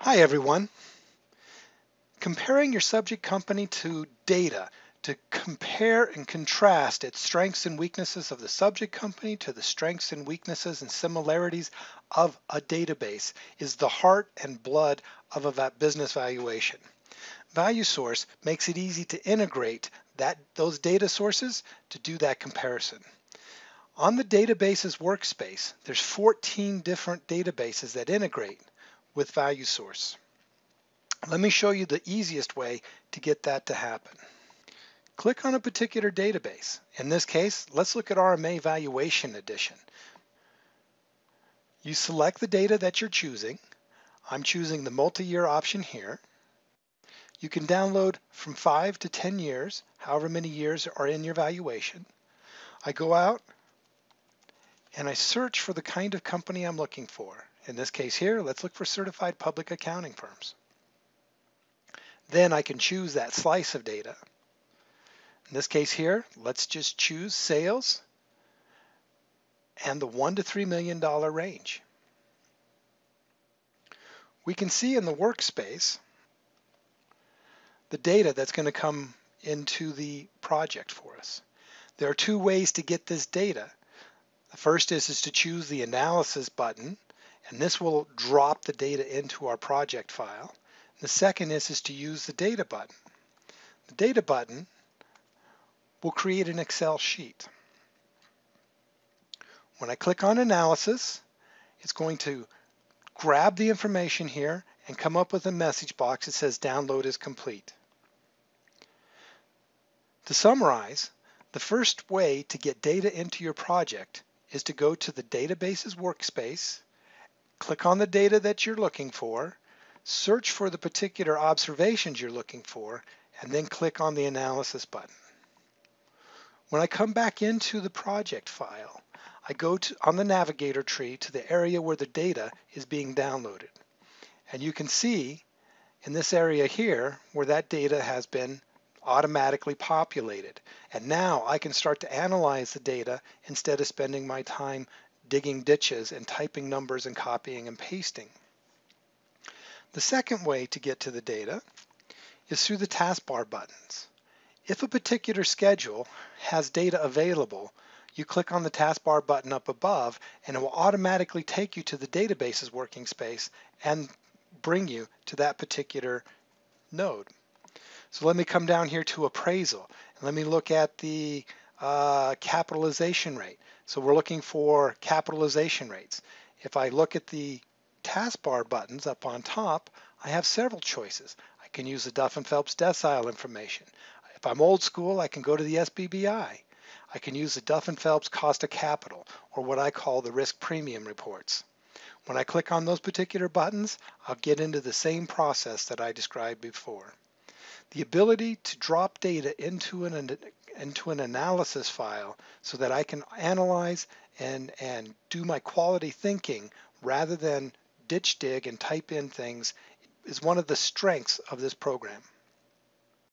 Hi everyone. Comparing your subject company to data to compare and contrast its strengths and weaknesses of the subject company to the strengths and weaknesses and similarities of a database is the heart and blood of a business valuation. ValueSource makes it easy to integrate those data sources to do that comparison. On the databases workspace, there's 14 different databases that integrate with ValueSource. Let me show you the easiest way to get that to happen. Click on a particular database. In this case, let's look at RMA Valuation Edition. You select the data that you're choosing. I'm choosing the multi-year option here. You can download from 5 to 10 years, however many years are in your valuation. I go out and I search for the kind of company I'm looking for. In this case here, let's look for certified public accounting firms. Then I can choose that slice of data. In this case here, let's just choose sales and the $1 to $3 million range. We can see in the workspace the data that's going to come into the project for us. There are two ways to get this data. The first is to choose the analysis button, and this will drop the data into our project file. The second is to use the data button. The data button will create an Excel sheet. When I click on analysis, it's going to grab the information here and come up with a message box that says download is complete. To summarize, the first way to get data into your project is to go to the databases workspace, click on the data that you're looking for, search for the particular observations you're looking for, and then click on the analysis button. When I come back into the project file, I go on the navigator tree to the area where the data is being downloaded. And you can see in this area here where that data has been automatically populated. And now I can start to analyze the data instead of spending my time digging ditches and typing numbers and copying and pasting. The second way to get to the data is through the taskbar buttons. If a particular schedule has data available, you click on the taskbar button up above and it will automatically take you to the databases working space and bring you to that particular node. So let me come down here to appraisal and let me look at the capitalization rate. So we're looking for capitalization rates. If I look at the taskbar buttons up on top, I have several choices. I can use the Duff & Phelps decile information. If I'm old school, I can go to the SBBI. I can use the Duff & Phelps cost of capital, or what I call the risk premium reports. When I click on those particular buttons, I'll get into the same process that I described before. The ability to drop data into an analysis file so that I can analyze and do my quality thinking rather than ditch dig and type in things is one of the strengths of this program.